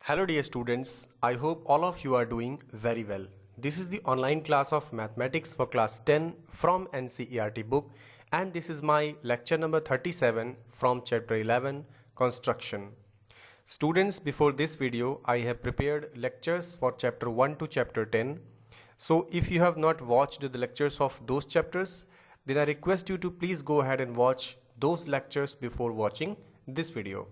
Hello dear students, I hope all of you are doing very well. This is the online class of mathematics for class 10 from NCERT book and this is my lecture number 37 from chapter 11 construction. Students, before this video I have prepared lectures for chapter 1 to chapter 10. So if you have not watched the lectures of those chapters, then I request you to please go ahead and watch those lectures before watching this video.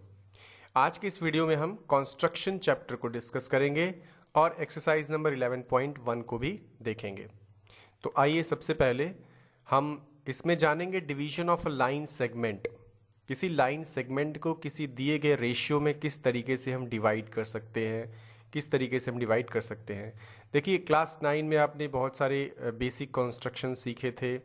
आज के इस video में हम construction chapter को discuss करेंगे और exercise number 11.1 को भी देखेंगे। तो आइए सबसे पहले हम इसमें जानेंगे division of a line segment. किसी लाइन सेगमेंट को किसी दिए गए रेशियो में किस तरीके से हम डिवाइड कर सकते हैं, किस तरीके से हम डिवाइड कर सकते हैं। देखिए क्लास 9 में आपने बहुत सारे बेसिक कंस्ट्रक्शन सीखे थे,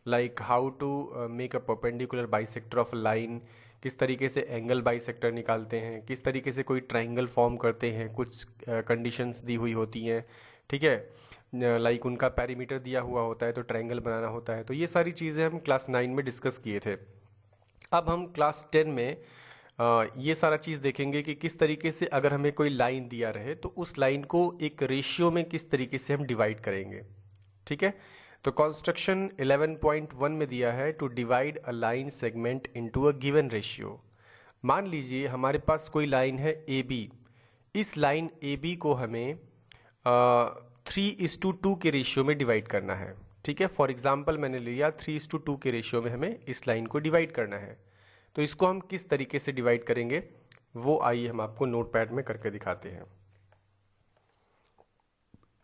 like how to make a perpendicular bisector of a line, किस तरीके से एंगल बाइसेक्टर निकालते हैं, किस तरीके से कोई ट्रायंगल फॉर्म करते हैं, कुछ कंडीशंस दी हुई होती हैं, ठीक है, लाइक उनका पेरीमीटर दिया हुआ होता है तो ट्रायंगल बनाना होता है। तो ये सारी चीज़ें हम क्लास 9 में डिस्कस किए थे। अब हम क्लास 10 में ये सारा चीज़ देखेंगे कि किस तरीके से अगर हमें कोई लाइन दिया रहे तो उस लाइन को एक रेशियो में किस तरीके से हम डिवाइड करेंगे। ठीक है, तो कंस्ट्रक्शन 11.1 में दिया है to divide a line segment into a given ratio. मान लीजिए हमारे पास कोई लाइन है ए बी। इस लाइन ए बी को हमें 3:2 के रेशियो में डिवाइड करना है। ठीक है, फॉर एग्जांपल मैंने लिया 3:2 के रेशियो में हमें इस लाइन को डिवाइड करना है। तो इसको हम किस तरीके से डिवाइड करेंगे वो आइए हम आपको नोटपैड में करके दिखाते हैं।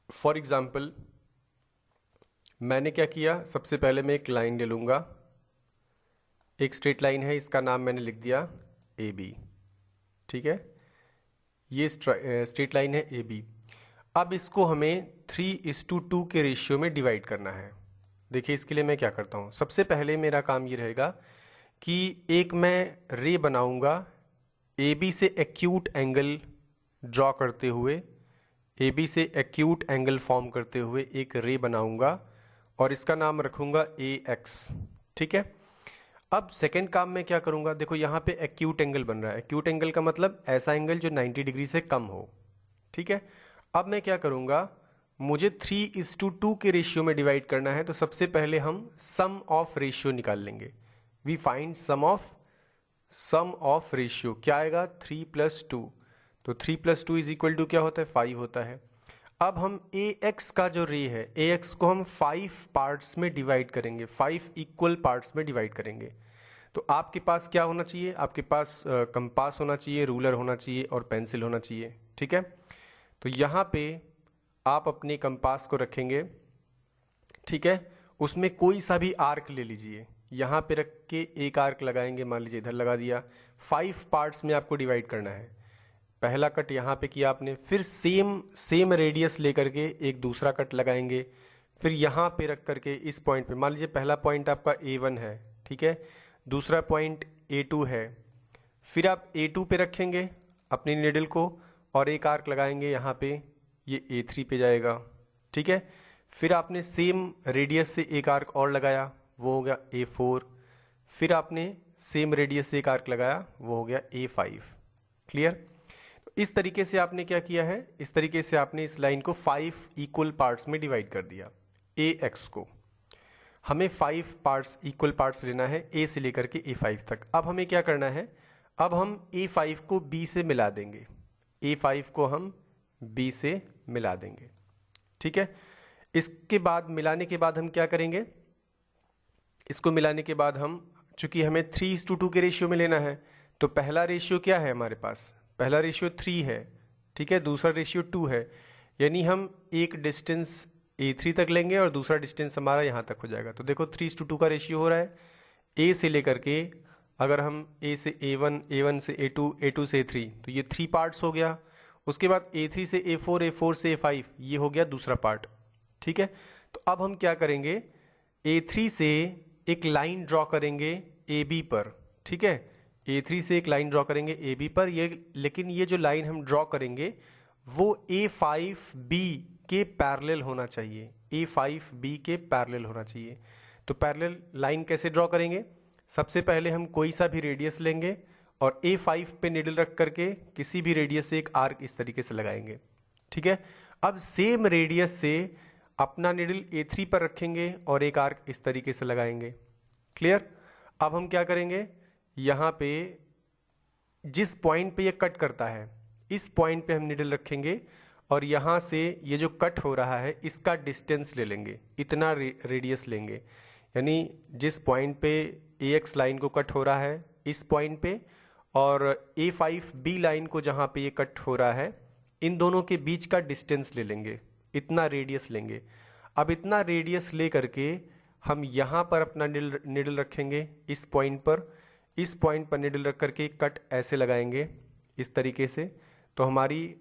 फॉर एग्जांपल मैंने क्या किया, सबसे पहले मैं एक लाइन ले लूँगा, एक स्ट्रेट लाइन है, इसका नाम मैंने लिख दिया ए बी। ठीक है, ये स्ट्रेट लाइन है ए बी। अब इसको हमें 3:2 के रेशियो में डिवाइड करना है। देखिए इसके लिए मैं क्या करता हूँ, सबसे पहले मेरा काम ये रहेगा कि एक मैं रे बनाऊँगा ए बी से एक्यूट एंगल ड्रॉ करते हुए, ए बी से एक्यूट एंगल फॉर्म करते हुए एक रे बनाऊँगा और इसका नाम रखूंगा ए एक्स। ठीक है, अब सेकेंड काम में क्या करूंगा, देखो यहाँ पे एक्यूट एंगल बन रहा है। एक्यूट एंगल का मतलब ऐसा एंगल जो 90 डिग्री से कम हो। ठीक है, अब मैं क्या करूंगा, मुझे 3:2 के रेशियो में डिवाइड करना है, तो सबसे पहले हम सम ऑफ रेशियो निकाल लेंगे। We find sum of ratio. क्या आएगा, 3+2। तो 3+2 इज इक्वल टू क्या होता है, 5 होता है। अब हम ए एक्स का जो रे है, ए एक्स को हम 5 पार्ट्स में डिवाइड करेंगे, 5 इक्वल पार्ट्स में डिवाइड करेंगे। तो आपके पास क्या होना चाहिए, आपके पास कंपास होना चाहिए, रूलर होना चाहिए और पेंसिल होना चाहिए। ठीक है, तो यहाँ पे आप अपने कंपास को रखेंगे। ठीक है, उसमें कोई सा भी आर्क ले लीजिए, यहाँ पे रख के एक आर्क लगाएंगे, मान लीजिए इधर लगा दिया। 5 पार्ट्स में आपको डिवाइड करना है। पहला कट यहाँ पे किया आपने, फिर सेम रेडियस लेकर के एक दूसरा कट लगाएंगे, फिर यहाँ पे रख करके इस पॉइंट पे, मान लीजिए पहला पॉइंट आपका A1 है, ठीक है, दूसरा पॉइंट A2 है, फिर आप A2 पे रखेंगे अपनी नीडल को और एक आर्क लगाएंगे यहाँ पे, ये A3 पे जाएगा। ठीक है, फिर आपने सेम रेडियस से एक आर्क और लगाया, वो हो गया A4, फिर आपने सेम रेडियस से एक आर्क लगाया, वो हो गया A5। क्लियर? इस तरीके से आपने क्या किया है, इस तरीके से आपने इस लाइन को 5 इक्वल पार्ट्स में डिवाइड कर दिया। ए एक्स को हमें 5 पार्ट्स इक्वल पार्ट्स लेना है, ए से लेकर के A5 तक। अब हमें क्या करना है, अब हम A5 को B से मिला देंगे, A5 को हम B से मिला देंगे। ठीक है, इसके बाद मिलाने के बाद हम क्या करेंगे, इसको मिलाने के बाद हम, चूंकि हमें 3:2 के रेशियो में लेना है, तो पहला रेशियो क्या है हमारे पास, पहला रेशियो 3 है। ठीक है, दूसरा रेशियो 2 है, यानी हम एक डिस्टेंस A3 तक लेंगे और दूसरा डिस्टेंस हमारा यहाँ तक हो जाएगा। तो देखो 3:2 का रेशियो हो रहा है। A से लेकर के अगर हम A से A1, A1 से A2, A2 से A3, तो ये 3 पार्ट्स हो गया। उसके बाद A3 से A4, A4 से A5, ये हो गया दूसरा पार्ट। ठीक है, तो अब हम क्या करेंगे, A3 से एक लाइन ड्रॉ करेंगे AB पर। ठीक है, A3 से एक लाइन ड्रॉ करेंगे AB पर, ये लेकिन ये जो लाइन हम ड्रॉ करेंगे वो A5B के पैरेलल होना चाहिए, A5B के पैरेलल होना चाहिए। तो पैरेलल लाइन कैसे ड्रॉ करेंगे, सबसे पहले हम कोई सा भी रेडियस लेंगे और A5 पे निडल रख करके किसी भी रेडियस से एक आर्क इस तरीके से लगाएंगे। ठीक है, अब सेम रेडियस से अपना निडल A3 पर रखेंगे और एक आर्क इस तरीके से लगाएंगे। क्लियर? अब हम क्या करेंगे, यहाँ पे जिस पॉइंट पे ये कट करता है इस पॉइंट पे हम निडल रखेंगे और यहाँ से ये जो कट हो रहा है इसका डिस्टेंस ले लेंगे, इतना रेडियस लेंगे। यानी जिस पॉइंट पे AX लाइन को कट हो रहा है इस पॉइंट पे और A5B लाइन को जहाँ पे ये कट हो रहा है, इन दोनों के बीच का डिस्टेंस ले लेंगे, इतना रेडियस लेंगे। अब इतना रेडियस ले करके हम यहाँ पर अपना निडल रखेंगे इस पॉइंट पर निडल रख करके कट ऐसे लगाएंगे इस तरीके से। तो हमारी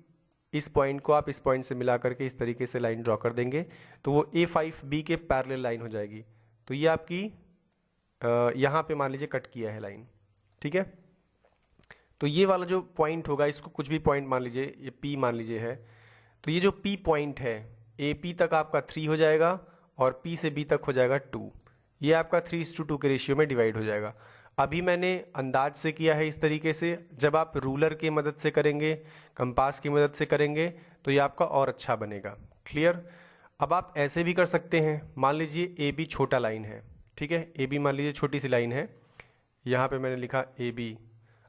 इस पॉइंट को आप इस पॉइंट से मिला करके इस तरीके से लाइन ड्रॉ कर देंगे तो वो A5B के पैरेलल लाइन हो जाएगी। तो ये आपकी यहाँ पे मान लीजिए कट किया है लाइन। ठीक है, तो ये वाला जो पॉइंट होगा इसको कुछ भी पॉइंट मान लीजिए, ये P मान लीजिए है, तो ये जो P पॉइंट है AP तक आपका 3 हो जाएगा और P से B तक हो जाएगा 2। ये आपका 3:2 के रेशियो में डिवाइड हो जाएगा। अभी मैंने अंदाज से किया है इस तरीके से, जब आप रूलर की मदद से करेंगे, कंपास की मदद से करेंगे तो ये आपका और अच्छा बनेगा। क्लियर? अब आप ऐसे भी कर सकते हैं, मान लीजिए AB छोटा लाइन है। ठीक है, AB मान लीजिए छोटी सी लाइन है, यहाँ पे मैंने लिखा AB।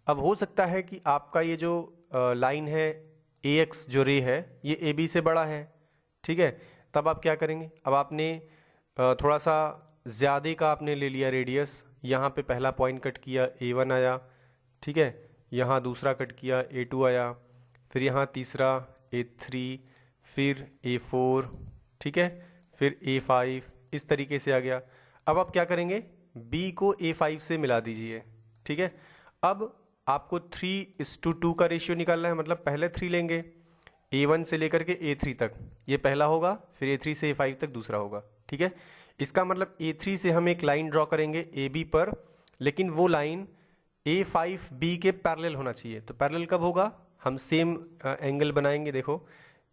अब हो सकता है कि आपका ये जो लाइन है AX जो रे है ये AB से बड़ा है। ठीक है, तब आप क्या करेंगे, अब आपने थोड़ा सा ज़्यादा का आपने ले लिया रेडियस, यहाँ पे पहला पॉइंट कट किया A1 आया। ठीक है, यहाँ दूसरा कट किया A2 आया, फिर यहाँ तीसरा A3, फिर A4, ठीक है, फिर A5, इस तरीके से आ गया। अब आप क्या करेंगे, B को A5 से मिला दीजिए। ठीक है, अब आपको 3:2 का रेशियो निकालना है, मतलब पहले 3 लेंगे A1 से लेकर के A3 तक, ये पहला होगा, फिर A3 से A5 तक दूसरा होगा। ठीक है, इसका मतलब A3 से हम एक लाइन ड्रॉ करेंगे AB पर, लेकिन वो लाइन A5B के पैरेलल होना चाहिए। तो पैरेलल कब होगा, हम सेम एंगल बनाएंगे। देखो,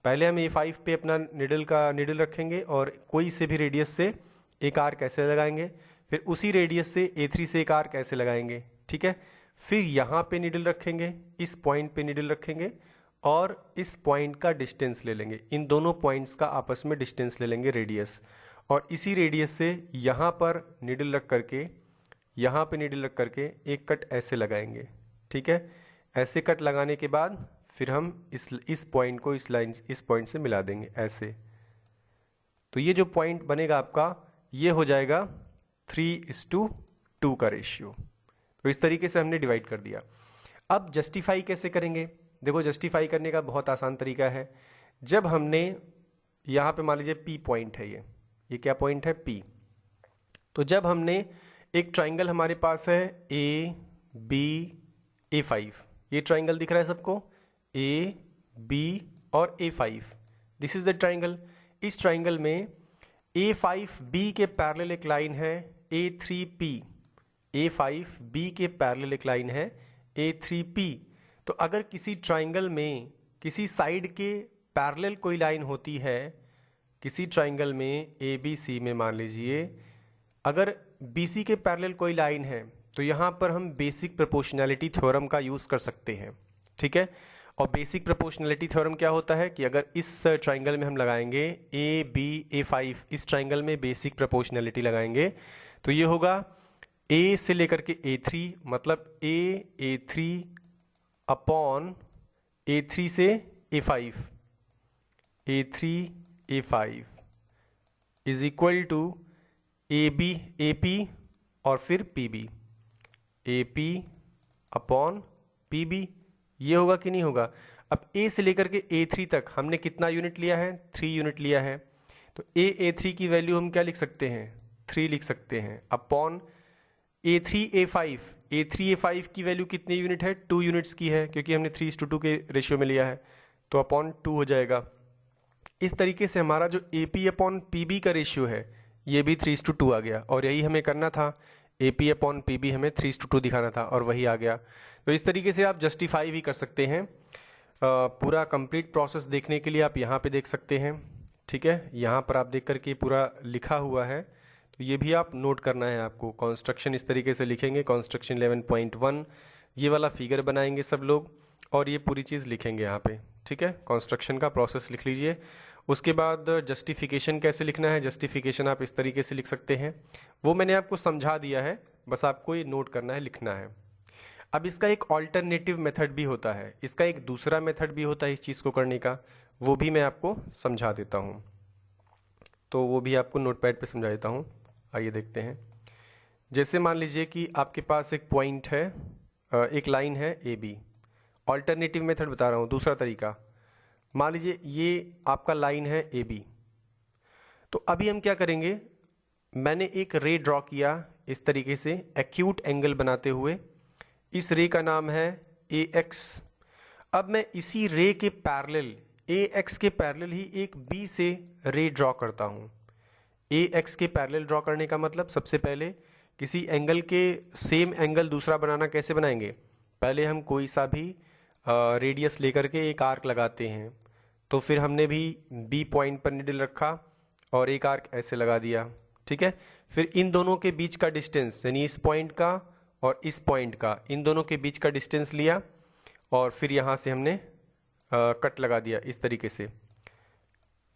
पहले हम A5 पे अपना निडल रखेंगे और कोई से भी रेडियस से एक आर्क ऐसे लगाएंगे, फिर उसी रेडियस से A3 से एक आर्क ऐसे लगाएंगे। ठीक है, फिर यहाँ पे निडल रखेंगे, इस पॉइंट पे निडल रखेंगे और इस पॉइंट का डिस्टेंस ले लेंगे, इन दोनों पॉइंट्स का आपस में डिस्टेंस ले लेंगे रेडियस, और इसी रेडियस से यहाँ पर निडल रख करके यहाँ पे निडल रख करके एक कट ऐसे लगाएंगे। ठीक है, ऐसे कट लगाने के बाद फिर हम इस पॉइंट को इस पॉइंट से मिला देंगे ऐसे। तो ये जो पॉइंट बनेगा आपका ये हो जाएगा 3:2 का रेशियो। तो इस तरीके से हमने डिवाइड कर दिया। अब जस्टिफाई कैसे करेंगे, देखो जस्टिफाई करने का बहुत आसान तरीका है। जब हमने यहाँ पे मान लीजिए P पॉइंट है, ये क्या पॉइंट है P, तो जब हमने एक ट्राइंगल हमारे पास है ABA5, ये ट्राइंगल दिख रहा है सबको, AB और A5, this is the triangle. इस ट्राइंगल में A5B के पैरेलल एक लाइन है A3P, A5B के पैरेलल एक लाइन है A3P। तो अगर किसी ट्राइंगल में किसी साइड के पैरेलल कोई लाइन होती है, किसी ट्राइंगल में ABC में मान लीजिए अगर BC के पैरेलल कोई लाइन है तो यहाँ पर हम बेसिक प्रोपोर्शनैलिटी थ्योरम का यूज़ कर सकते हैं। ठीक है, और बेसिक प्रोपोर्शनैलिटी थ्योरम क्या होता है कि अगर इस ट्राइंगल में हम लगाएंगे ABA5, इस ट्राइंगल में बेसिक प्रोपोर्शनैलिटी लगाएंगे तो ये होगा A से लेकर के A3, मतलब A3 अपॉन A3 से A5, A3A5 is equal to AP और फिर PB, AP अपॉन PB। ये होगा कि नहीं होगा। अब A से लेकर के A3 तक हमने कितना यूनिट लिया है, 3 यूनिट लिया है, तो A3 की वैल्यू हम क्या लिख सकते हैं, 3 लिख सकते हैं, अपॉन A3A5 की वैल्यू कितने यूनिट है, 2 यूनिट्स की है, क्योंकि हमने 3:2 के रेशियो में लिया है, तो अपॉन 2 हो जाएगा। इस तरीके से हमारा जो AP अपॉन PB का रेशियो है ये भी 3:2 आ गया, और यही हमें करना था, AP अपॉन PB हमें 3:2 दिखाना था और वही आ गया। तो इस तरीके से आप जस्टिफाई भी कर सकते हैं। पूरा कंप्लीट प्रोसेस देखने के लिए आप यहाँ पे देख सकते हैं। ठीक है, यहाँ पर आप देख करके पूरा लिखा हुआ है, तो ये भी आप नोट करना है आपको। कंस्ट्रक्शन इस तरीके से लिखेंगे, कंस्ट्रक्शन 11.1 ये वाला फिगर बनाएंगे सब लोग और ये पूरी चीज़ लिखेंगे यहाँ पे, ठीक है। कंस्ट्रक्शन का प्रोसेस लिख लीजिए। उसके बाद जस्टिफिकेशन कैसे लिखना है, जस्टिफिकेशन आप इस तरीके से लिख सकते हैं, वो मैंने आपको समझा दिया है, बस आपको ये नोट करना है, लिखना है। अब इसका एक ऑल्टरनेटिव मेथड भी होता है, इसका एक दूसरा मेथड भी होता है इस चीज़ को करने का, वो भी मैं आपको समझा देता हूँ। तो वो भी आपको नोटपैड पे समझा देता हूँ। आइए देखते हैं। जैसे मान लीजिए कि आपके पास एक पॉइंट है, एक लाइन है ए बी। ऑल्टरनेटिव मेथड बता रहा हूँ, दूसरा तरीका। मान लीजिए ये आपका लाइन है ए बी। तो अभी हम क्या करेंगे, मैंने एक रे ड्रॉ किया इस तरीके से एक्यूट एंगल बनाते हुए। इस रे का नाम है ए एक्स। अब मैं इसी रे के पैरेलल, ए एक्स के पैरेलल ही एक बी से रे ड्रॉ करता हूँ। ए एक्स के पैरेलल ड्रॉ करने का मतलब, सबसे पहले किसी एंगल के सेम एंगल दूसरा बनाना कैसे बनाएंगे, पहले हम कोई सा भी रेडियस लेकर के एक आर्क लगाते हैं। तो फिर हमने भी बी पॉइंट पर निडल रखा और एक आर्क ऐसे लगा दिया, ठीक है। फिर इन दोनों के बीच का डिस्टेंस, यानी इस पॉइंट का और इस पॉइंट का, इन दोनों के बीच का डिस्टेंस लिया और फिर यहाँ से हमने कट लगा दिया इस तरीके से,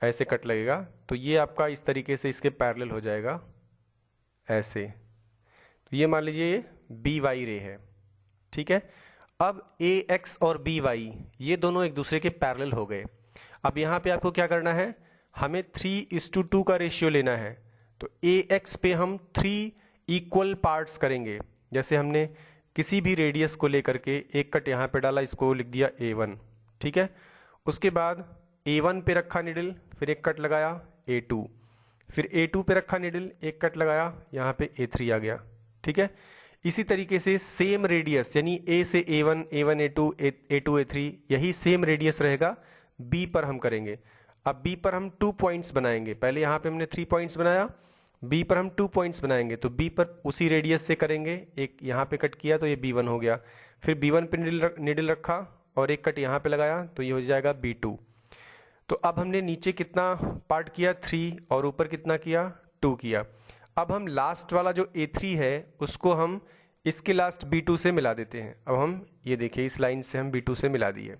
ऐसे कट लगेगा। तो ये आपका इस तरीके से इसके पैरेलल हो जाएगा ऐसे। तो ये मान लीजिए ये बी वाई रे है, ठीक है। अब ए एक्स और बी वाई ये दोनों एक दूसरे के पैरेलल हो गए। अब यहाँ पे आपको क्या करना है, हमें 3:2 का रेशियो लेना है। तो ए एक्स पे हम 3 इक्वल पार्ट्स करेंगे। जैसे हमने किसी भी रेडियस को लेकर के एक कट यहाँ पे डाला, इसको लिख दिया A1, ठीक है। उसके बाद A1 पे रखा निडल, फिर एक कट लगाया A2, फिर A2 पे रखा निडल, एक कट लगाया, यहाँ पे A3 आ गया, ठीक है। इसी तरीके से सेम रेडियस, यानी A से A1, A1 A2, A2 A3, यही सेम रेडियस रहेगा B पर हम करेंगे। अब B पर हम 2 पॉइंट्स बनाएंगे। पहले यहाँ पे हमने 3 पॉइंट्स बनाया, B पर हम 2 पॉइंट्स बनाएंगे। तो B पर उसी रेडियस से करेंगे, एक यहाँ पे कट किया तो ये B1 हो गया, फिर B1 पे निडल रखा और एक कट यहाँ पे लगाया तो ये हो जाएगा B2। तो अब हमने नीचे कितना पार्ट किया, 3, और ऊपर कितना किया, 2 किया। अब हम लास्ट वाला जो A3 है उसको हम इसके लास्ट B2 से मिला देते हैं। अब हम ये देखिए, इस लाइन से हम B2 से मिला दिए।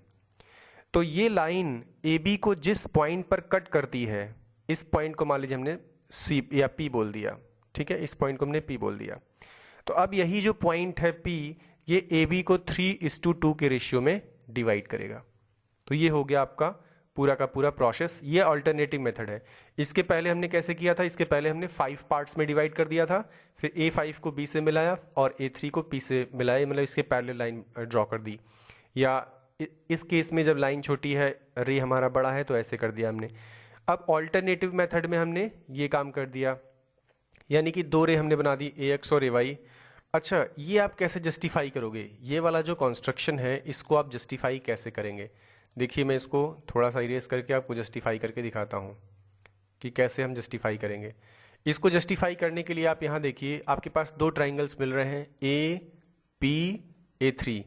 तो ये लाइन AB को जिस पॉइंट पर कट करती है, इस पॉइंट को मान लीजिए हमने C या P बोल दिया, ठीक है। इस पॉइंट को हमने P बोल दिया। तो अब यही जो पॉइंट है P, ये AB को 3:2 के रेशियो में डिवाइड करेगा। तो ये हो गया आपका पूरा का पूरा प्रोसेस। ये अल्टरनेटिव मेथड है। इसके पहले हमने कैसे किया था, इसके पहले हमने 5 पार्ट्स में डिवाइड कर दिया था, फिर A5 को B से मिलाया और A3 को P से मिलाया, मतलब इसके पैरेलल लाइन ड्रॉ कर दी। या इस केस में जब लाइन छोटी है, रे हमारा बड़ा है, तो ऐसे कर दिया हमने। अब ऑल्टरनेटिव मेथड में हमने ये काम कर दिया, यानी कि 2 रे हमने बना दी, AX और AY। अच्छा, ये आप कैसे जस्टिफाई करोगे, ये वाला जो कॉन्स्ट्रक्शन है इसको आप जस्टिफाई कैसे करेंगे। देखिए, मैं इसको थोड़ा सा इरेज करके आपको जस्टिफाई करके दिखाता हूँ कि कैसे हम जस्टिफाई करेंगे। इसको जस्टिफाई करने के लिए आप यहाँ देखिए, आपके पास 2 ट्राइंगल्स मिल रहे हैं, AP A3।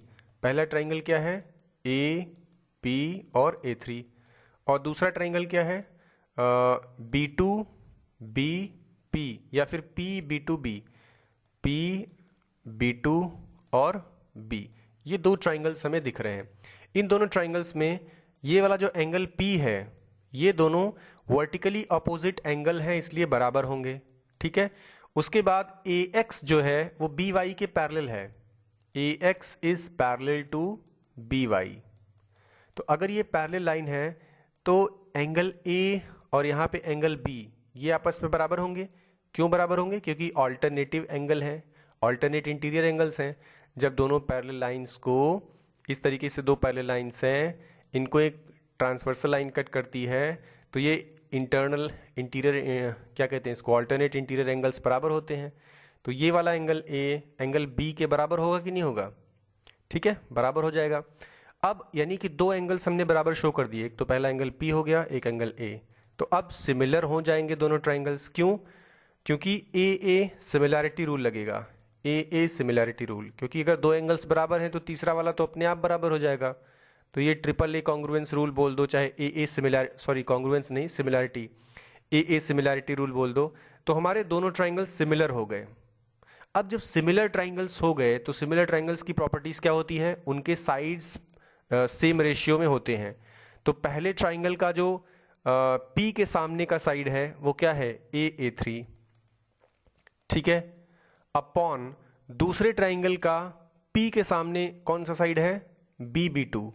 पहला ट्राइंगल क्या है, AP और A3, और दूसरा ट्राइंगल क्या है, B2 BP, या फिर PB2B, PB2 और B। ये 2 ट्राइंगल्स हमें दिख रहे हैं। इन दोनों ट्राइंगल्स में ये वाला जो एंगल P है, ये दोनों वर्टिकली अपोजिट एंगल हैं, इसलिए बराबर होंगे, ठीक है। उसके बाद AX जो है वो BY के पैरेलल है। AX is parallel to BY। तो अगर ये पैरेलल लाइन है तो एंगल A और यहाँ पे एंगल B ये आपस में बराबर होंगे। क्यों बराबर होंगे, क्योंकि ऑल्टरनेटिव एंगल हैं, ऑल्टरनेट इंटीरियर एंगल्स हैं। जब दोनों पैरेलल लाइंस को इस तरीके से, 2 पैरेलल लाइंस हैं, इनको एक ट्रांसवर्सल लाइन कट करती है, तो ये इंटरनल इंटीरियर क्या कहते हैं इसको, ऑल्टरनेट इंटीरियर एंगल्स बराबर होते हैं। तो ये वाला एंगल A एंगल B के बराबर होगा कि नहीं होगा, ठीक है, बराबर हो जाएगा। अब यानी कि 2 एंगल्स हमने बराबर शो कर दिए, एक तो पहला एंगल P हो गया, एक एंगल A। तो अब सिमिलर हो जाएंगे दोनों ट्राइंगल्स। क्यों, क्योंकि AA सिमिलैरिटी रूल लगेगा, AA सिमिलैरिटी रूल, क्योंकि अगर 2 एंगल्स बराबर हैं तो तीसरा वाला तो अपने आप बराबर हो जाएगा। तो ये AAA कॉन्ग्रुएंस रूल बोल दो, चाहे AA कॉन्ग्रुएंस नहीं, सिमिलैरिटी, AA सिमिलैरिटी रूल बोल दो। तो हमारे दोनों ट्राइंगल्स सिमिलर हो गए। अब जब सिमिलर ट्राइंगल्स हो गए तो सिमिलर ट्राइंगल्स की प्रॉपर्टीज क्या होती हैं, उनके साइड्स सेम रेशियो में होते हैं। तो पहले ट्राइंगल का जो P के सामने का साइड है वो क्या है, A3, ठीक है, अपॉन दूसरे ट्राइंगल का P के सामने कौन सा साइड है, B2।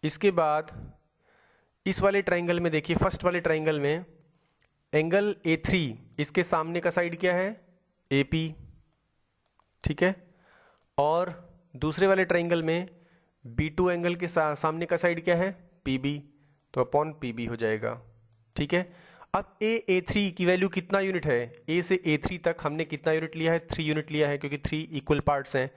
इसके बाद इस वाले ट्राइंगल में देखिए, फर्स्ट वाले ट्राइंगल में एंगल A3, इसके सामने का साइड क्या है, AP, ठीक है, और दूसरे वाले ट्राइंगल में B2 एंगल के सामने का साइड क्या है, PB, तो अपॉन PB हो जाएगा, ठीक है। अब A3 की वैल्यू कितना यूनिट है, A से A3 तक हमने कितना यूनिट लिया है, 3 यूनिट लिया है, क्योंकि 3 इक्वल पार्ट्स हैं,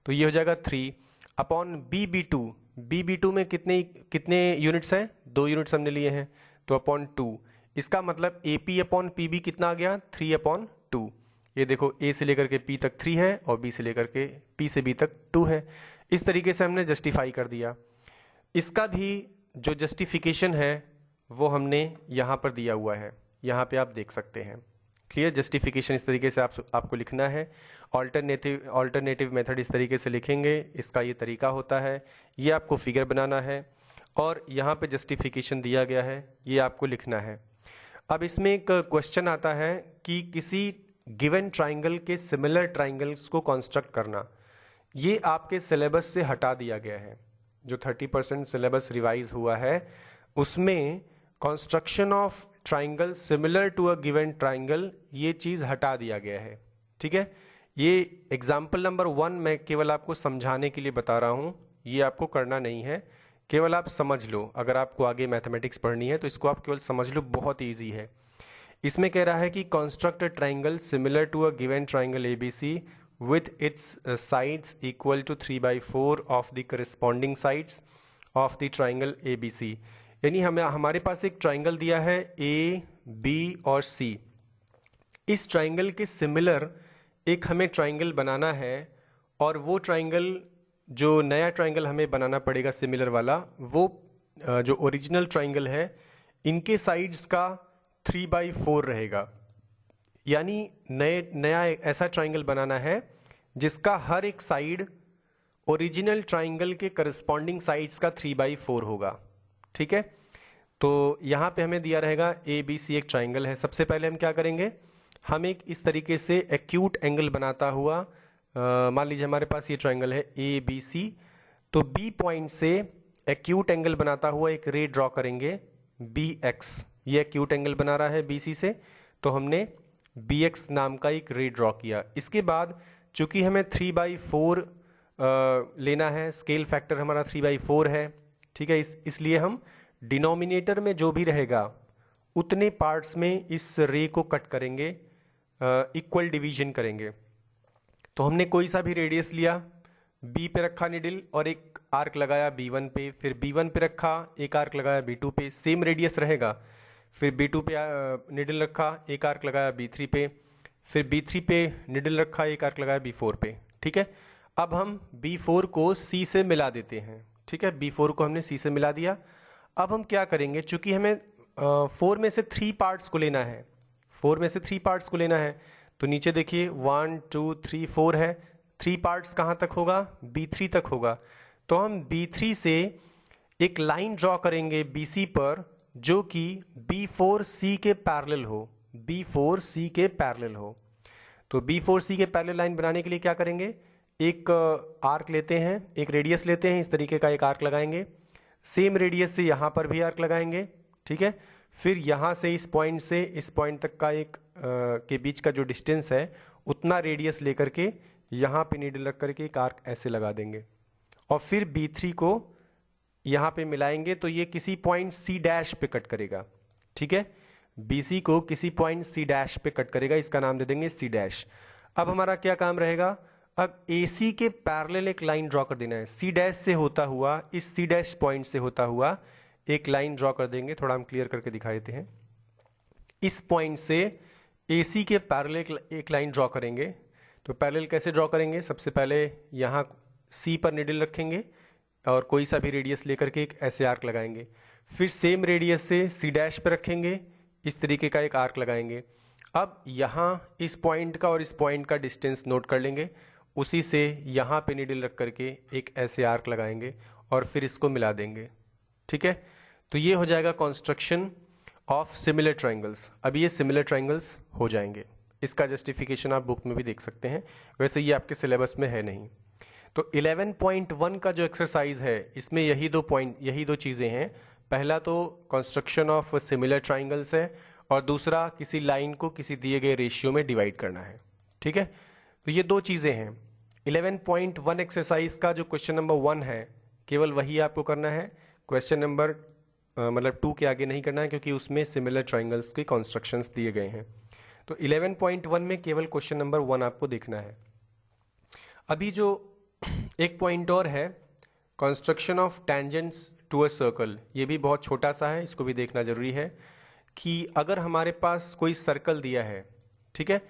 तो ये हो जाएगा 3 अपॉन BB2 में कितने यूनिट्स हैं, 2 यूनिट्स हमने लिए हैं, तो अपॉन 2। इसका मतलब AP अपॉन PB कितना आ गया, 3/2। ये देखो A से लेकर के P तक 3 है और B से लेकर के P से B तक 2 है। इस तरीके से हमने जस्टिफाई कर दिया। इसका भी जो जस्टिफिकेशन है वो हमने यहाँ पर दिया हुआ है, यहाँ पे आप देख सकते हैं। क्लियर, जस्टिफिकेशन इस तरीके से आपको लिखना है। ऑल्टरनेटिव मेथड इस तरीके से लिखेंगे, इसका ये तरीका होता है। ये आपको फिगर बनाना है और यहाँ पे जस्टिफिकेशन दिया गया है, ये आपको लिखना है। अब इसमें एक क्वेश्चन आता है कि किसी गिवन ट्राइंगल के सिमिलर ट्राइंगल्स को कंस्ट्रक्ट करना। ये आपके सिलेबस से हटा दिया गया है। जो 30% सिलेबस रिवाइज हुआ है उसमें construction of triangle similar to a given triangle, ये चीज़ हटा दिया गया है, ठीक है। ये एग्जाम्पल नंबर 1 मैं केवल आपको समझाने के लिए बता रहा हूँ, ये आपको करना नहीं है, केवल आप समझ लो। अगर आपको आगे मैथमेटिक्स पढ़नी है तो इसको आप केवल समझ लो, बहुत ईजी है। इसमें कह रहा है कि construct a triangle similar to a given triangle ABC with its sides equal to 3/4 of the corresponding sides of the triangle ABC। यानी हमारे पास एक ट्राइंगल दिया है A, B और C। इस ट्राइंगल के सिमिलर एक हमें ट्राइंगल बनाना है, और वो ट्राइंगल, जो नया ट्राइंगल हमें बनाना पड़ेगा सिमिलर वाला, वो जो ओरिजिनल ट्राइंगल है इनके साइड्स का 3/4 रहेगा। यानी नया ऐसा ट्राइंगल बनाना है जिसका हर एक साइड ओरिजिनल ट्राइंगल के करस्पॉन्डिंग साइड्स का 3/4 होगा, ठीक है। तो यहाँ पे हमें दिया रहेगा ABC एक ट्राइंगल है। सबसे पहले हम क्या करेंगे, हम एक इस तरीके से एक्यूट एंगल बनाता हुआ, मान लीजिए हमारे पास ये ट्राइंगल है ABC, तो B पॉइंट से एक्यूट एंगल बनाता हुआ एक रे ड्रॉ करेंगे BX। ये एक्यूट एंगल बना रहा है BC से, तो हमने BX नाम का एक रे ड्रॉ किया। इसके बाद चूंकि हमें 3/4 लेना है, स्केल फैक्टर हमारा 3/4 है, ठीक है, इसलिए हम डिनोमिनेटर में जो भी रहेगा उतने पार्ट्स में इस रे को कट करेंगे, इक्वल डिवीजन करेंगे। तो हमने कोई सा भी रेडियस लिया, B पे रखा निडल और एक आर्क लगाया B1 पे, फिर B1 पे रखा, एक आर्क लगाया B2 पे, सेम रेडियस रहेगा। फिर B2 पे निडल रखा, एक आर्क लगाया B3 पे, फिर B3 पे निडल रखा, एक आर्क लगाया B4 पे, ठीक है। अब हम B4 को C से मिला देते हैं, ठीक है, B4 को हमने C से मिला दिया। अब हम क्या करेंगे, चूंकि हमें 4 में से 3 पार्ट्स को लेना है, 4 में से 3 पार्ट्स को लेना है, तो नीचे देखिए 1 2 3 4 है, 3 पार्ट्स कहाँ तक होगा, B3 तक होगा। तो हम B3 से एक लाइन ड्रॉ करेंगे BC पर, जो कि B4C के पैरेलल हो, B4C के पैरेलल हो। तो B4C के पैरेलल लाइन बनाने के लिए क्या करेंगे, एक आर्क लेते हैं, एक रेडियस लेते हैं, इस तरीके का एक आर्क लगाएंगे, सेम रेडियस से यहाँ पर भी आर्क लगाएंगे, ठीक है। फिर यहाँ से इस पॉइंट से इस पॉइंट तक का एक के बीच का जो डिस्टेंस है उतना रेडियस लेकर के यहाँ पे नीडल रख करके एक आर्क ऐसे लगा देंगे, और फिर B3 को यहाँ पे मिलाएंगे, तो ये किसी पॉइंट C' पे कट करेगा, ठीक है। BC को किसी पॉइंट C' पे कट करेगा, इसका नाम दे देंगे C'। अब हमारा क्या काम रहेगा, अब AC के पैरेलल एक लाइन ड्रॉ कर देना है, C' से होता हुआ, इस C' पॉइंट से होता हुआ एक लाइन ड्रॉ कर देंगे। थोड़ा हम क्लियर करके दिखा देते हैं। इस पॉइंट से AC के पैरेलल एक लाइन ड्रॉ करेंगे। तो पैरेलल कैसे ड्रॉ करेंगे, सबसे पहले यहाँ C पर निडल रखेंगे और कोई सा भी रेडियस लेकर के एक ऐसे आर्क लगाएंगे, फिर सेम रेडियस से C' पे रखेंगे, इस तरीके का एक आर्क लगाएंगे। अब यहाँ इस पॉइंट का और इस पॉइंट का डिस्टेंस नोट कर लेंगे, उसी से यहाँ पे नीडल रख करके एक ऐसे आर्क लगाएंगे और फिर इसको मिला देंगे। ठीक है, तो ये हो जाएगा कंस्ट्रक्शन ऑफ सिमिलर ट्रायंगल्स। अब ये सिमिलर ट्रायंगल्स हो जाएंगे। इसका जस्टिफिकेशन आप बुक में भी देख सकते हैं, वैसे ये आपके सिलेबस में है नहीं। तो 11.1 का जो एक्सरसाइज है इसमें यही दो चीज़ें हैं। पहला तो कंस्ट्रक्शन ऑफ सिमिलर ट्रायंगल्स है और दूसरा किसी लाइन को किसी दिए गए रेशियो में डिवाइड करना है। ठीक है, तो ये दो चीज़ें हैं। 11.1 एक्सरसाइज का जो क्वेश्चन नंबर 1 है केवल वही आपको करना है, क्वेश्चन नंबर मतलब 2 के आगे नहीं करना है, क्योंकि उसमें सिमिलर ट्रायंगल्स के कंस्ट्रक्शंस दिए गए हैं। तो 11.1 में केवल क्वेश्चन नंबर 1 आपको देखना है। अभी जो एक पॉइंट और है, construction of tangents to a circle, ये भी बहुत छोटा सा है, इसको भी देखना जरूरी है कि अगर हमारे पास कोई सर्कल दिया है, ठीक है,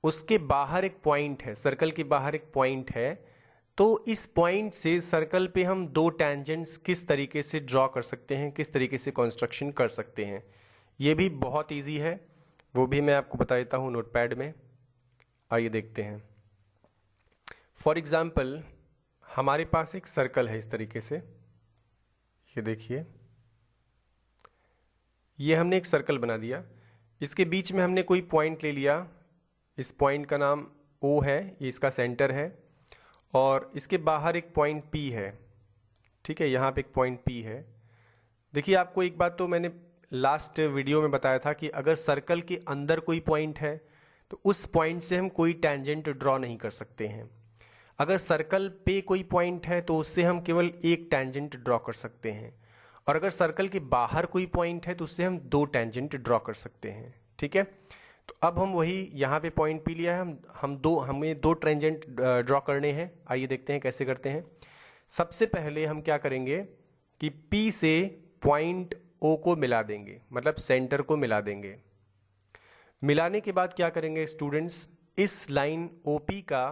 उसके बाहर एक पॉइंट है, सर्कल के बाहर एक पॉइंट है, तो इस पॉइंट से सर्कल पे हम दो टेंजेंट्स किस तरीके से ड्रॉ कर सकते हैं, किस तरीके से कंस्ट्रक्शन कर सकते हैं, ये भी बहुत इजी है, वो भी मैं आपको बता देता हूँ नोटपैड में। आइए देखते हैं। फॉर एग्जाम्पल हमारे पास एक सर्कल है इस तरीके से, ये देखिए, ये हमने एक सर्कल बना दिया, इसके बीच में हमने कोई पॉइंट ले लिया, इस पॉइंट का नाम O है, ये इसका सेंटर है, और इसके बाहर एक पॉइंट P है। ठीक है, यहाँ पे एक पॉइंट P है। देखिए, आपको एक बात तो मैंने लास्ट वीडियो में बताया था कि अगर सर्कल के अंदर कोई पॉइंट है तो उस पॉइंट से हम कोई टेंजेंट ड्रॉ नहीं कर सकते हैं। अगर सर्कल पे कोई पॉइंट है तो उससे हम केवल एक टेंजेंट ड्रॉ कर सकते हैं, और अगर सर्कल के बाहर कोई पॉइंट है तो उससे हम दो टेंजेंट ड्रॉ कर सकते हैं। ठीक है, तो अब हम वही यहाँ पे पॉइंट पी लिया है, हमें दो टेंजेंट ड्रॉ करने हैं। आइए देखते हैं कैसे करते हैं। सबसे पहले हम क्या करेंगे कि P से पॉइंट O को मिला देंगे, मतलब सेंटर को मिला देंगे। मिलाने के बाद क्या करेंगे स्टूडेंट्स, इस लाइन OP का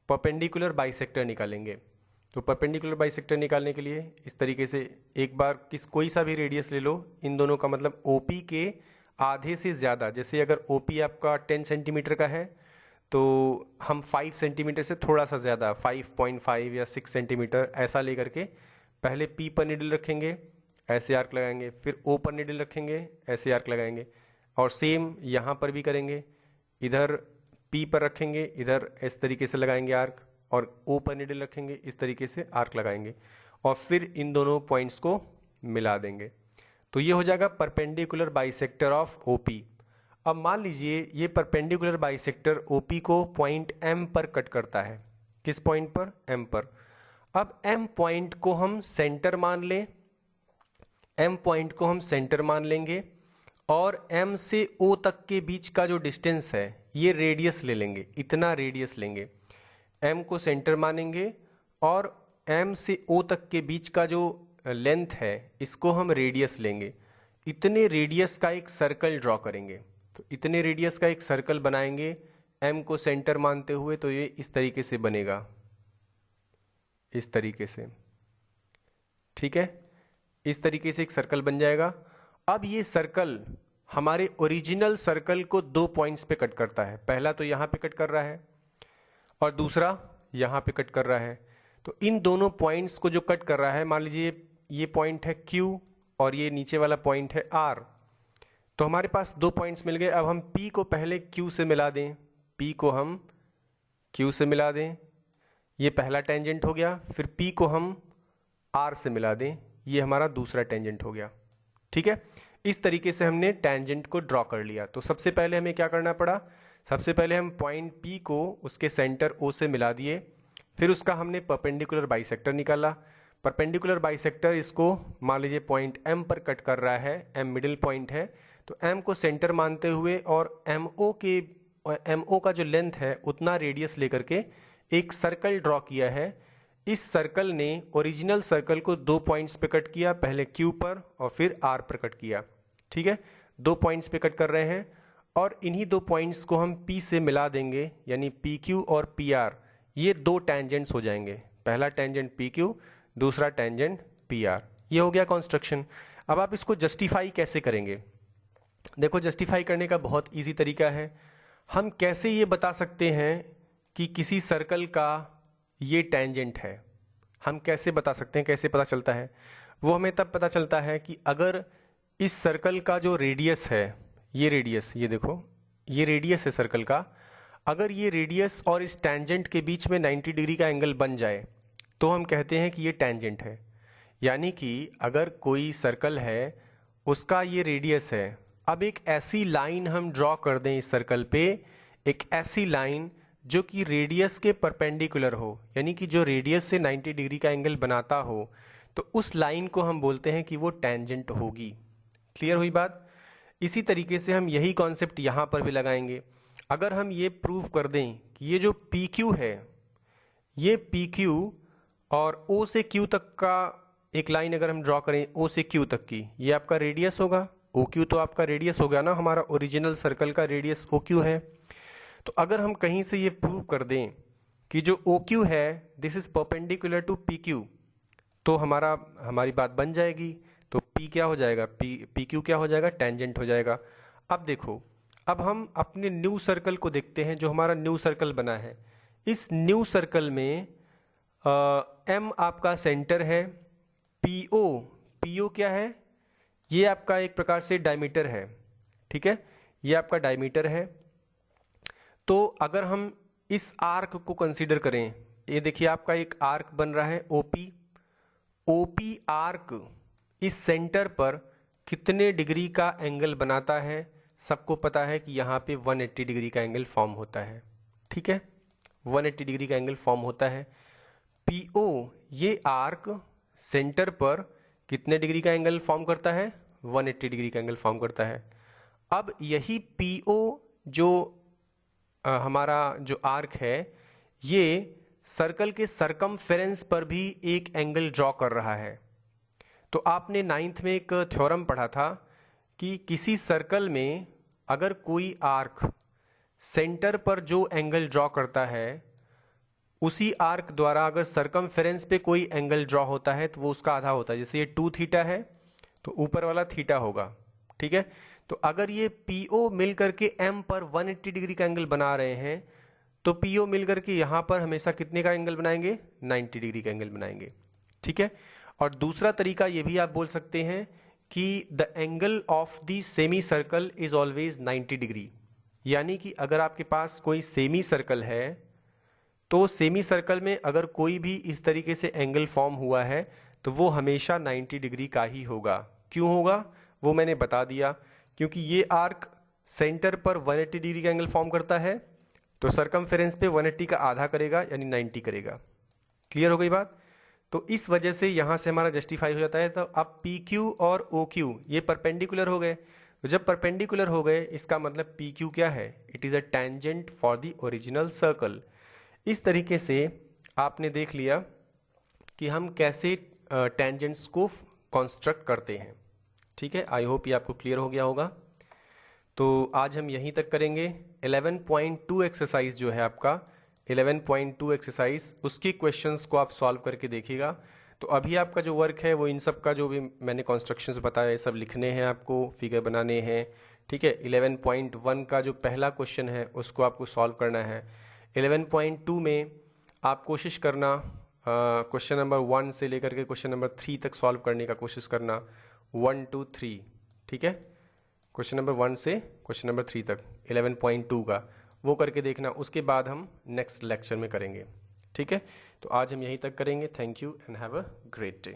परपेंडिकुलर बाइसेक्टर निकालेंगे। तो परपेंडिकुलर बाइसेक्टर निकालने के लिए इस तरीके से एक बार कोई सा भी रेडियस ले लो, इन दोनों का मतलब OP के आधे से ज़्यादा, जैसे अगर OP आपका 10 सेंटीमीटर का है तो हम 5 सेंटीमीटर से थोड़ा सा ज़्यादा 5.5 या 6 सेंटीमीटर ऐसा लेकर के पहले P पर निडल रखेंगे, ऐसे आर्क लगाएंगे, फिर O पर निडल रखेंगे, ऐसे आर्क लगाएंगे, और सेम यहाँ पर भी करेंगे, इधर P पर रखेंगे, इधर इस तरीके से लगाएंगे आर्क, और O पर निडल रखेंगे, इस तरीके से आर्क लगाएंगे, और फिर इन दोनों पॉइंट्स को मिला देंगे। तो ये हो जाएगा परपेंडिकुलर बाइसेक्टर ऑफ OP। अब मान लीजिए ये परपेंडिकुलर बाइसेक्टर OP को पॉइंट M पर कट करता है। किस पॉइंट पर? M पर। अब M पॉइंट को हम सेंटर मान लें, M पॉइंट को हम सेंटर मान लेंगे, और M से O तक के बीच का जो डिस्टेंस है ये रेडियस ले लेंगे, इतना रेडियस लेंगे। M को सेंटर मानेंगे और M से O तक के बीच का जो लेंथ है इसको हम रेडियस लेंगे। इतने रेडियस का एक सर्कल ड्रॉ करेंगे। तो इतने रेडियस का एक सर्कल बनाएंगे M को सेंटर मानते हुए, तो ये इस तरीके से बनेगा, इस तरीके से। ठीक है, इस तरीके से एक सर्कल बन जाएगा। अब ये सर्कल हमारे ओरिजिनल सर्कल को दो पॉइंट्स पे कट करता है। पहला तो यहाँ पे कट कर रहा है और दूसरा यहाँ पे कट कर रहा है। तो इन दोनों पॉइंट्स को जो कट कर रहा है, मान लीजिए ये पॉइंट है Q और ये नीचे वाला पॉइंट है R। तो हमारे पास दो पॉइंट्स मिल गए। अब हम P को पहले Q से मिला दें, P को हम Q से मिला दें, ये पहला टेंजेंट हो गया। फिर P को हम R से मिला दें, ये हमारा दूसरा टेंजेंट हो गया। ठीक है, इस तरीके से हमने टेंजेंट को ड्रॉ कर लिया। तो सबसे पहले हमें क्या करना पड़ा, सबसे पहले हम पॉइंट P को उसके सेंटर O से मिला दिए, फिर उसका हमने परपेंडिकुलर बाइसेक्टर निकाला। परपेंडिकुलर बाइसेक्टर इसको मान लीजिए पॉइंट M पर कट कर रहा है, M मिडिल पॉइंट है, तो M को सेंटर मानते हुए और MO का जो लेंथ है उतना रेडियस लेकर के एक सर्कल ड्रॉ किया है। इस सर्कल ने ओरिजिनल सर्कल को दो पॉइंट्स पे कट किया, पहले Q पर और फिर R पर कट किया। ठीक है, दो पॉइंट्स पे कट कर रहे हैं और इन्हीं दो पॉइंट्स को हम P से मिला देंगे, यानी PQ और PR, ये दो टेंजेंट्स हो जाएंगे। पहला टेंजेंट PQ, दूसरा टेंजेंट PR। ये हो गया कंस्ट्रक्शन। अब आप इसको जस्टिफाई कैसे करेंगे, देखो जस्टिफाई करने का बहुत इजी तरीका है। हम कैसे ये बता सकते हैं कि किसी सर्कल का ये टेंजेंट है? हम कैसे बता सकते हैं, कैसे पता चलता है? वो हमें तब पता चलता है कि अगर इस सर्कल का जो रेडियस है, ये रेडियस, ये देखो ये रेडियस है सर्कल का, अगर ये रेडियस और इस टेंजेंट के बीच में 90 डिग्री का एंगल बन जाए तो हम कहते हैं कि ये टेंजेंट है। यानी कि अगर कोई सर्कल है, उसका ये रेडियस है, अब एक ऐसी लाइन हम ड्रॉ कर दें इस सर्कल पे, एक ऐसी लाइन जो कि रेडियस के परपेंडिकुलर हो, यानी कि जो रेडियस से 90 डिग्री का एंगल बनाता हो, तो उस लाइन को हम बोलते हैं कि वो टेंजेंट होगी। क्लियर हुई बात? इसी तरीके से हम यही कॉन्सेप्ट यहाँ पर भी लगाएंगे। अगर हम ये प्रूव कर दें कि ये जो पी क्यू है, ये पी क्यू और ओ से क्यू तक का एक लाइन अगर हम ड्रॉ करें, ओ से क्यू तक की, ये आपका रेडियस होगा। ओ क्यू तो आपका रेडियस हो गया ना, हमारा ओरिजिनल सर्कल का रेडियस ओ क्यू है। तो अगर हम कहीं से ये प्रूव कर दें कि जो ओ क्यू है this is perpendicular to P Q, तो हमारी बात बन जाएगी। तो पी क्या हो जाएगा, पी क्यू क्या हो जाएगा, टेंजेंट हो जाएगा। अब देखो, अब हम अपने न्यू सर्कल को देखते हैं, जो हमारा न्यू सर्कल बना है। इस न्यू सर्कल में एम आपका सेंटर है, पीओ क्या है, ये आपका एक प्रकार से डायमीटर है, ठीक है, ये आपका डायमीटर है। तो अगर हम इस आर्क को कंसीडर करें, ये देखिए आपका एक आर्क बन रहा है ओपी आर्क इस सेंटर पर कितने डिग्री का एंगल बनाता है? सबको पता है कि यहाँ पे 180 डिग्री का एंगल फॉर्म होता है, ठीक है, 180 डिग्री का एंगल फॉर्म होता है। पीओ ये आर्क सेंटर पर कितने डिग्री का एंगल फॉर्म करता है? 180 डिग्री का एंगल फॉर्म करता है। अब यही पीओ जो हमारा जो आर्क है, ये सर्कल के सरकमफेरेंस पर भी एक एंगल ड्रॉ कर रहा है। तो आपने 9th में एक थ्योरम पढ़ा था कि किसी सर्कल में अगर कोई आर्क सेंटर पर जो एंगल ड्रॉ करता है, उसी आर्क द्वारा अगर सरकमफेरेंस पे कोई एंगल ड्रॉ होता है तो वो उसका आधा होता है। जैसे ये 2 थीटा है तो ऊपर वाला थीटा होगा, ठीक है। तो अगर ये पीओ मिल करके एम पर 180 डिग्री का एंगल बना रहे हैं, तो पीओ मिल करके यहाँ पर हमेशा कितने का एंगल बनाएंगे? 90 डिग्री का एंगल बनाएंगे, ठीक है। और दूसरा तरीका ये भी आप बोल सकते हैं कि the angle of the semi circle is always 90 degree. यानी कि अगर आपके पास कोई सेमी सर्कल है, तो सेमी सर्कल में अगर कोई भी इस तरीके से एंगल फॉर्म हुआ है तो वो हमेशा 90 डिग्री का ही होगा। क्यों होगा वो मैंने बता दिया, क्योंकि ये आर्क सेंटर पर 180 डिग्री का एंगल फॉर्म करता है, तो सरकमफेरेंस पे 180 का आधा करेगा यानी 90 करेगा। क्लियर हो गई बात? तो इस वजह से यहाँ से हमारा जस्टिफाई हो जाता है। तो अब पी क्यू और ओ क्यू ये परपेंडिकुलर हो गए, तो जब परपेंडिकुलर हो गए इसका मतलब पी क्यू क्या है? It is a tangent for the original circle. इस तरीके से आपने देख लिया कि हम कैसे टेंजेंट्स को कंस्ट्रक्ट करते हैं, ठीक है। आई होप ये आपको क्लियर हो गया होगा। तो आज हम यहीं तक करेंगे। 11.2 एक्सरसाइज जो है आपका 11.2 एक्सरसाइज, उसके क्वेश्चंस को आप सॉल्व करके देखिएगा। तो अभी आपका जो वर्क है वो इन सब का जो भी मैंने कॉन्स्ट्रक्शंस बताया सब लिखने हैं, आपको फिगर बनाने हैं, ठीक है। 11.1 का जो पहला क्वेश्चन है उसको आपको सॉल्व करना है। 11.2 में आप कोशिश करना क्वेश्चन नंबर 1 से लेकर के क्वेश्चन नंबर 3 तक सॉल्व करने का कोशिश करना, 1 2 3, ठीक है। क्वेश्चन नंबर 1 से क्वेश्चन नंबर 3 तक 11.2 का वो करके देखना, उसके बाद हम नेक्स्ट लेक्चर में करेंगे, ठीक है। तो आज हम यहीं तक करेंगे। Thank you and have a great day.